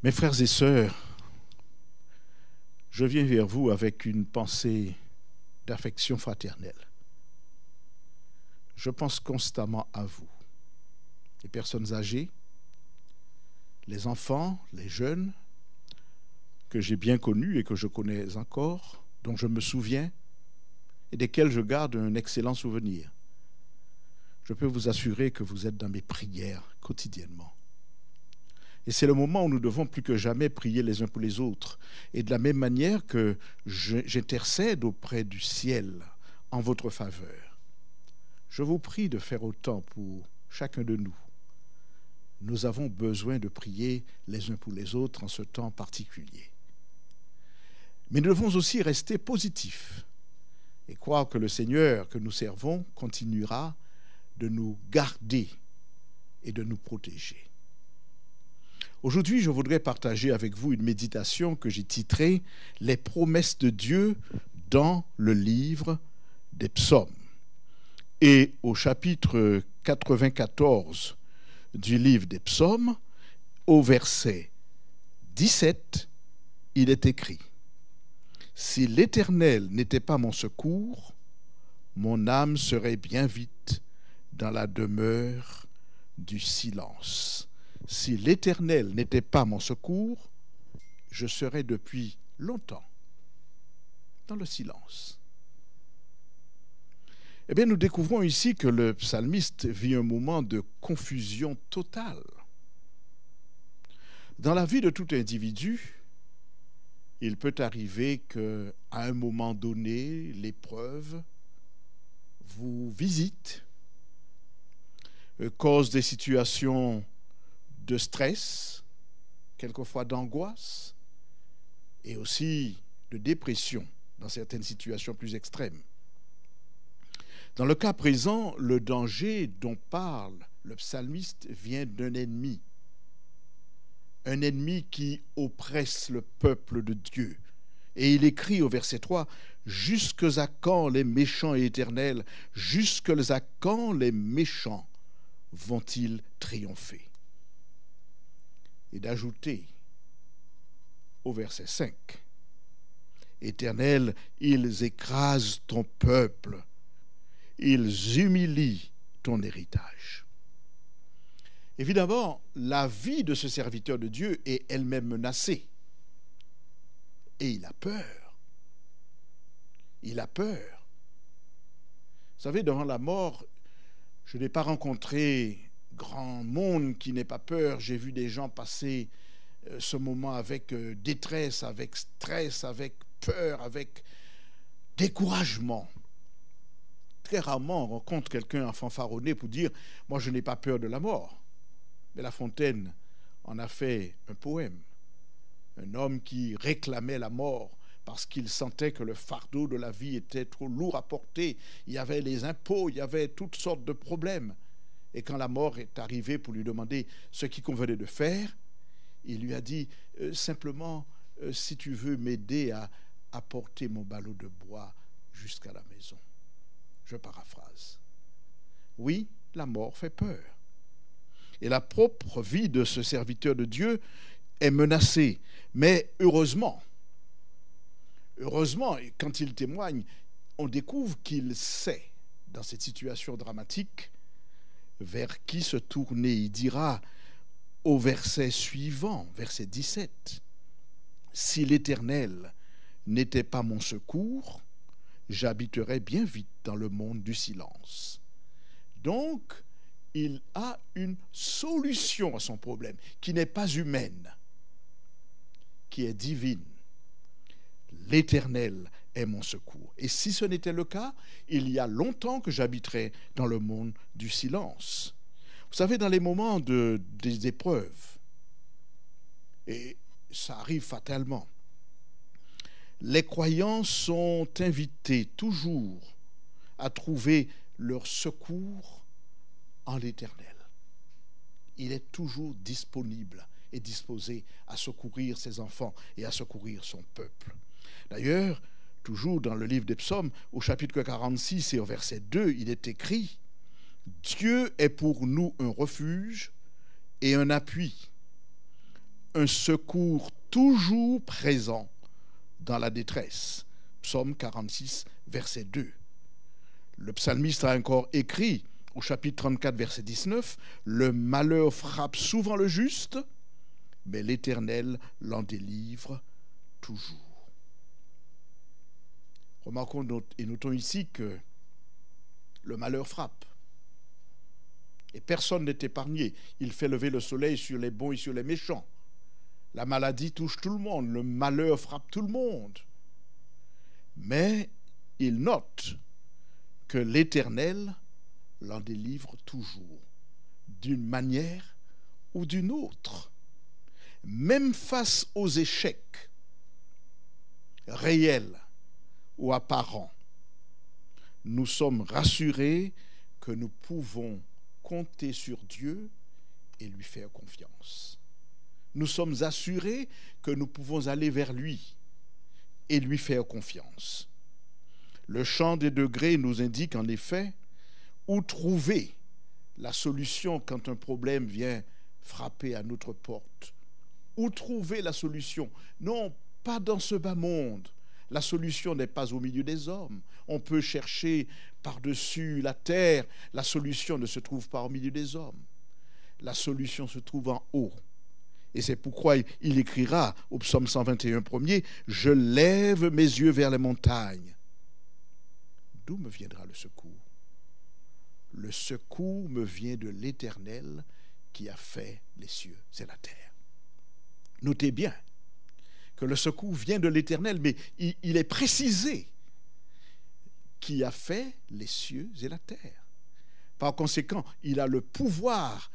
Mes frères et sœurs, je viens vers vous avec une pensée d'affection fraternelle. Je pense constamment à vous, les personnes âgées, les enfants, les jeunes, que j'ai bien connus et que je connais encore, dont je me souviens et desquels je garde un excellent souvenir. Je peux vous assurer que vous êtes dans mes prières quotidiennement. Et c'est le moment où nous devons plus que jamais prier les uns pour les autres. Et de la même manière que j'intercède auprès du ciel en votre faveur, je vous prie de faire autant pour chacun de nous. Nous avons besoin de prier les uns pour les autres en ce temps particulier. Mais nous devons aussi rester positifs et croire que le Seigneur que nous servons continuera de nous garder et de nous protéger. Aujourd'hui, je voudrais partager avec vous une méditation que j'ai titrée « Les promesses de Dieu dans le livre des psaumes ». Et au chapitre 94 du livre des psaumes, au verset 17, il est écrit « Si l'Éternel n'était pas mon secours, mon âme serait bien vite dans la demeure du silence. » Si l'Éternel n'était pas mon secours, je serais depuis longtemps dans le silence. Eh bien, nous découvrons ici que le psalmiste vit un moment de confusion totale. Dans la vie de tout individu, il peut arriver qu'à un moment donné, l'épreuve vous visite, cause des situations de stress, quelquefois d'angoisse, et aussi de dépression dans certaines situations plus extrêmes. Dans le cas présent, le danger dont parle le psalmiste vient d'un ennemi. Un ennemi qui oppresse le peuple de Dieu. Et il écrit au verset 3, « Jusque à quand les méchants et éternels, jusque à quand les méchants vont-ils triompher ?» Et d'ajouter au verset 5, « Éternel, ils écrasent ton peuple, ils humilient ton héritage. » Évidemment, la vie de ce serviteur de Dieu est elle-même menacée. Et il a peur. Il a peur. Vous savez, devant la mort, je n'ai pas rencontré grand monde qui n'ait pas peur. J'ai vu des gens passer ce moment avec détresse, avec stress, avec peur, avec découragement. Très rarement, on rencontre quelqu'un en fanfaronné pour dire « Moi, je n'ai pas peur de la mort ». Mais La Fontaine en a fait un poème. Un homme qui réclamait la mort parce qu'il sentait que le fardeau de la vie était trop lourd à porter. Il y avait les impôts, il y avait toutes sortes de problèmes. Et quand la mort est arrivée pour lui demander ce qu'il convenait de faire, il lui a dit simplement, si tu veux m'aider à porter mon ballot de bois jusqu'à la maison. Je paraphrase. Oui, la mort fait peur. Et la propre vie de ce serviteur de Dieu est menacée. Mais heureusement, quand il témoigne, on découvre qu'il sait, dans cette situation dramatique, vers qui se tourner. Il dira au verset suivant, verset 17, « Si l'Éternel n'était pas mon secours, j'habiterais bien vite dans le monde du silence. » Donc, il a une solution à son problème qui n'est pas humaine, qui est divine. L'Éternel est mon secours. Et si ce n'était le cas, il y a longtemps que j'habiterais dans le monde du silence. Vous savez, dans les moments des épreuves, et ça arrive fatalement, les croyants sont invités toujours à trouver leur secours en l'Éternel. Il est toujours disponible et disposé à secourir ses enfants et à secourir son peuple. D'ailleurs, toujours dans le livre des psaumes, au chapitre 46 et au verset 2, il est écrit « Dieu est pour nous un refuge et un appui, un secours toujours présent dans la détresse. Psaume 46, verset 2. Le psalmiste a encore écrit au chapitre 34, verset 19, « Le malheur frappe souvent le juste, mais l'Éternel l'en délivre toujours. » Remarquons et notons ici que le malheur frappe. Et personne n'est épargné. Il fait lever le soleil sur les bons et sur les méchants. La maladie touche tout le monde. Le malheur frappe tout le monde. Mais il note que l'Éternel l'en délivre toujours, d'une manière ou d'une autre. Même face aux échecs réels ou apparents, nous sommes rassurés que nous pouvons compter sur Dieu et lui faire confiance. Nous sommes assurés que nous pouvons aller vers lui et lui faire confiance. Le chant des degrés nous indique en effet où trouver la solution quand un problème vient frapper à notre porte. Où trouver la solution? Non, pas dans ce bas monde. La solution n'est pas au milieu des hommes. On peut chercher par-dessus la terre. La solution ne se trouve pas au milieu des hommes. La solution se trouve en haut. Et c'est pourquoi il écrira au psaume 121 premier, « Je lève mes yeux vers les montagnes. D'où me viendra le secours? Le secours me vient de l'Éternel qui a fait les cieux et la terre. » Notez bien que le secours vient de l'Éternel, mais il est précisé qui a fait les cieux et la terre. Par conséquent, il a le pouvoir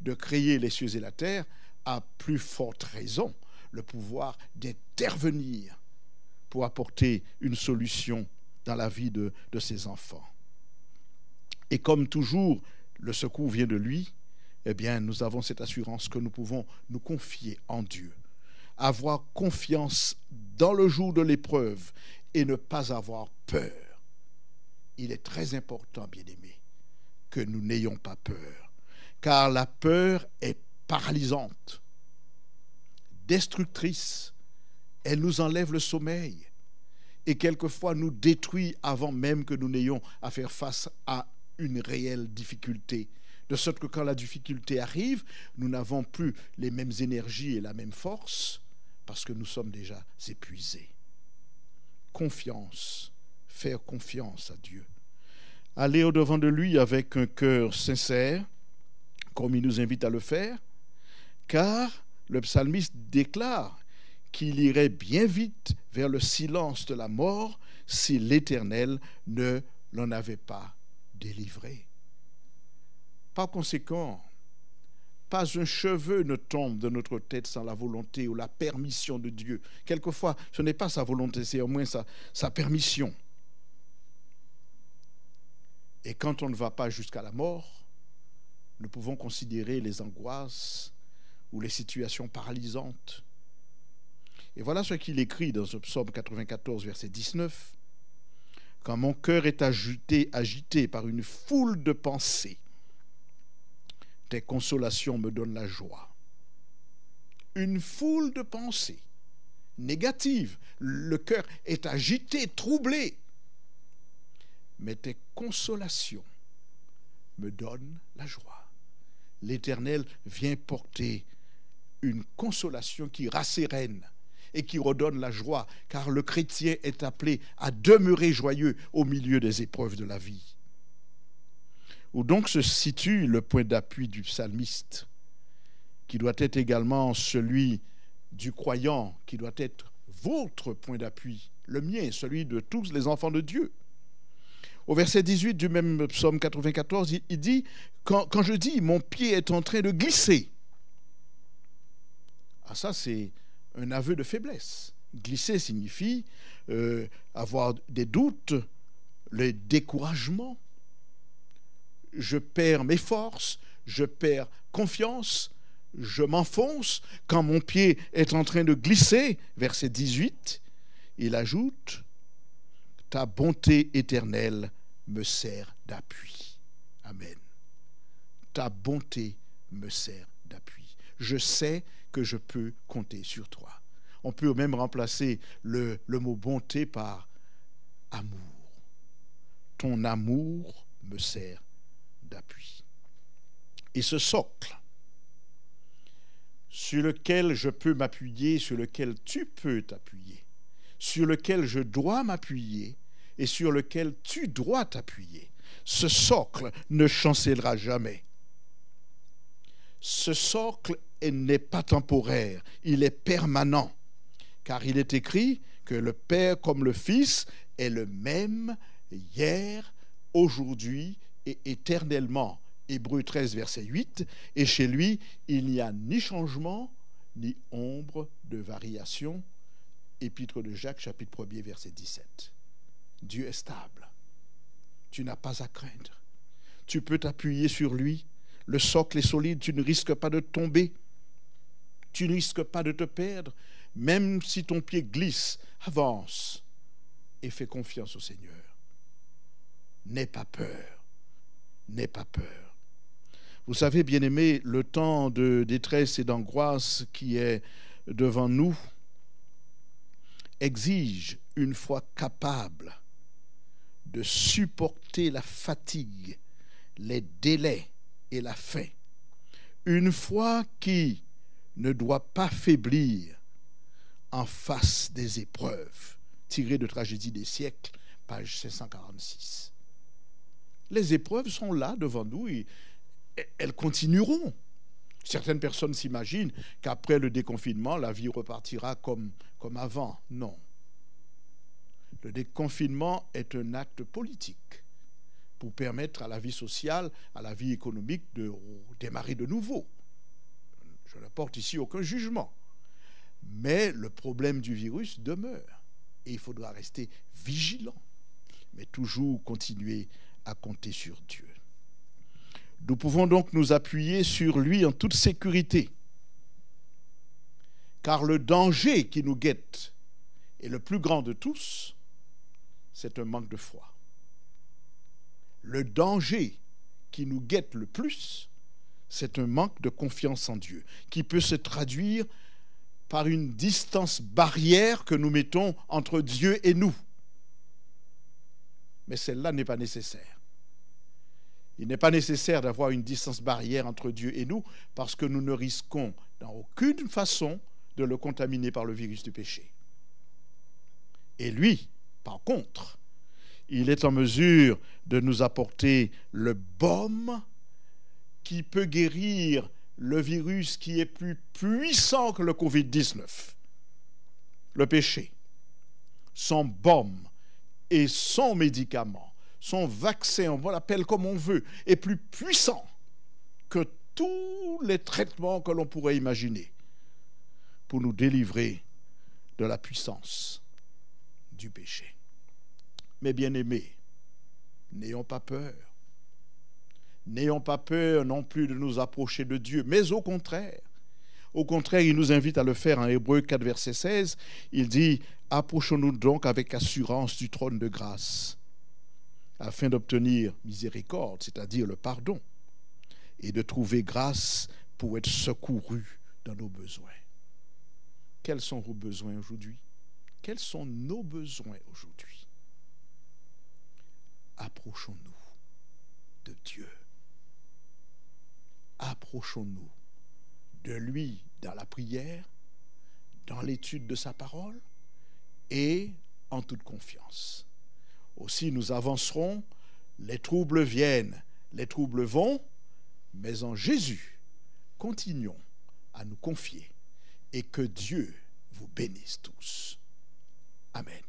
de créer les cieux et la terre, à plus forte raison, le pouvoir d'intervenir pour apporter une solution dans la vie de ses enfants. Et comme toujours, le secours vient de lui, eh bien, nous avons cette assurance que nous pouvons nous confier en Dieu, avoir confiance dans le jour de l'épreuve et ne pas avoir peur. Il est très important, bien-aimés, que nous n'ayons pas peur, car la peur est paralysante, destructrice. Elle nous enlève le sommeil et quelquefois nous détruit avant même que nous n'ayons à faire face à une réelle difficulté. De sorte que quand la difficulté arrive, nous n'avons plus les mêmes énergies et la même force parce que nous sommes déjà épuisés. Confiance, faire confiance à Dieu. Aller au-devant de lui avec un cœur sincère, comme il nous invite à le faire, car le psalmiste déclare qu'il irait bien vite vers le silence de la mort si l'Éternel ne l'en avait pas délivré. Par conséquent, pas un cheveu ne tombe de notre tête sans la volonté ou la permission de Dieu. Quelquefois, ce n'est pas sa volonté, c'est au moins sa permission. Et quand on ne va pas jusqu'à la mort, nous pouvons considérer les angoisses ou les situations paralysantes. Et voilà ce qu'il écrit dans ce psaume 94, verset 19. « Quand mon cœur est agité par une foule de pensées, tes consolations me donnent la joie. » Une foule de pensées négatives. Le cœur est agité, troublé. Mais tes consolations me donnent la joie. L'Éternel vient porter une consolation qui rassérène et qui redonne la joie, car le chrétien est appelé à demeurer joyeux au milieu des épreuves de la vie. Où donc se situe le point d'appui du psalmiste, qui doit être également celui du croyant, qui doit être votre point d'appui, le mien, celui de tous les enfants de Dieu. Au verset 18 du même psaume 94, il dit, quand je dis « mon pied est en train de glisser », ah, ça c'est un aveu de faiblesse. Glisser signifie avoir des doutes, le découragement. Je perds mes forces, je perds confiance, je m'enfonce. Quand mon pied est en train de glisser, verset 18, il ajoute « Ta bonté éternelle me sert d'appui. » Amen. Ta bonté me sert d'appui. je sais que je peux compter sur toi. On peut même remplacer le mot bonté par amour. Ton amour me sert d'appui. Et ce socle sur lequel je peux m'appuyer, sur lequel tu peux t'appuyer, sur lequel je dois m'appuyer et sur lequel tu dois t'appuyer, ce socle ne chancellera jamais. Ce socle n'est pas temporaire, il est permanent, car il est écrit que le Père comme le Fils est le même hier, aujourd'hui et éternellement. Hébreux 13, verset 8, et chez lui, il n'y a ni changement, ni ombre de variation. Épître de Jacques, chapitre 1er, verset 17. Dieu est stable. Tu n'as pas à craindre. Tu peux t'appuyer sur lui. Le socle est solide, tu ne risques pas de tomber. Tu ne risques pas de te perdre. Même si ton pied glisse, avance et fais confiance au Seigneur. N'aie pas peur. N'aie pas peur. Vous savez, bien-aimés, le temps de détresse et d'angoisse qui est devant nous exige une foi capable de supporter la fatigue, les délais et la faim. Une foi qui ne doit pas faiblir en face des épreuves, tirées de Tragédie des siècles, page 546. Les épreuves sont là devant nous et elles continueront. Certaines personnes s'imaginent qu'après le déconfinement, la vie repartira comme avant. Non. Le déconfinement est un acte politique pour permettre à la vie sociale, à la vie économique de démarrer de nouveau. Je n'apporte ici aucun jugement. Mais le problème du virus demeure et il faudra rester vigilant, mais toujours continuer à compter sur Dieu. Nous pouvons donc nous appuyer sur lui en toute sécurité, car le danger qui nous guette est le plus grand de tous, c'est un manque de foi. Le danger qui nous guette le plus, c'est un manque de confiance en Dieu, qui peut se traduire par une distance barrière que nous mettons entre Dieu et nous. Mais celle-là n'est pas nécessaire. Il n'est pas nécessaire d'avoir une distance barrière entre Dieu et nous parce que nous ne risquons dans aucune façon de le contaminer par le virus du péché. Et lui, par contre, il est en mesure de nous apporter le baume qui peut guérir le virus qui est plus puissant que le Covid-19, le péché. Son baume et son médicament, son vaccin, on l'appelle comme on veut, est plus puissant que tous les traitements que l'on pourrait imaginer pour nous délivrer de la puissance du péché. Mais bien-aimés, n'ayons pas peur. N'ayons pas peur non plus de nous approcher de Dieu, mais au contraire, il nous invite à le faire en Hébreux 4, verset 16. Il dit « Approchons-nous donc avec assurance du trône de grâce, afin d'obtenir miséricorde, c'est-à-dire le pardon, et de trouver grâce pour être secourus dans nos besoins. » Quels sont vos besoins aujourd'hui? Quels sont nos besoins aujourd'hui? Approchons-nous de Dieu. Approchons-nous de lui dans la prière, dans l'étude de sa parole et en toute confiance. Aussi nous avancerons, les troubles viennent, les troubles vont, mais en Jésus, continuons à nous confier et que Dieu vous bénisse tous. Amen.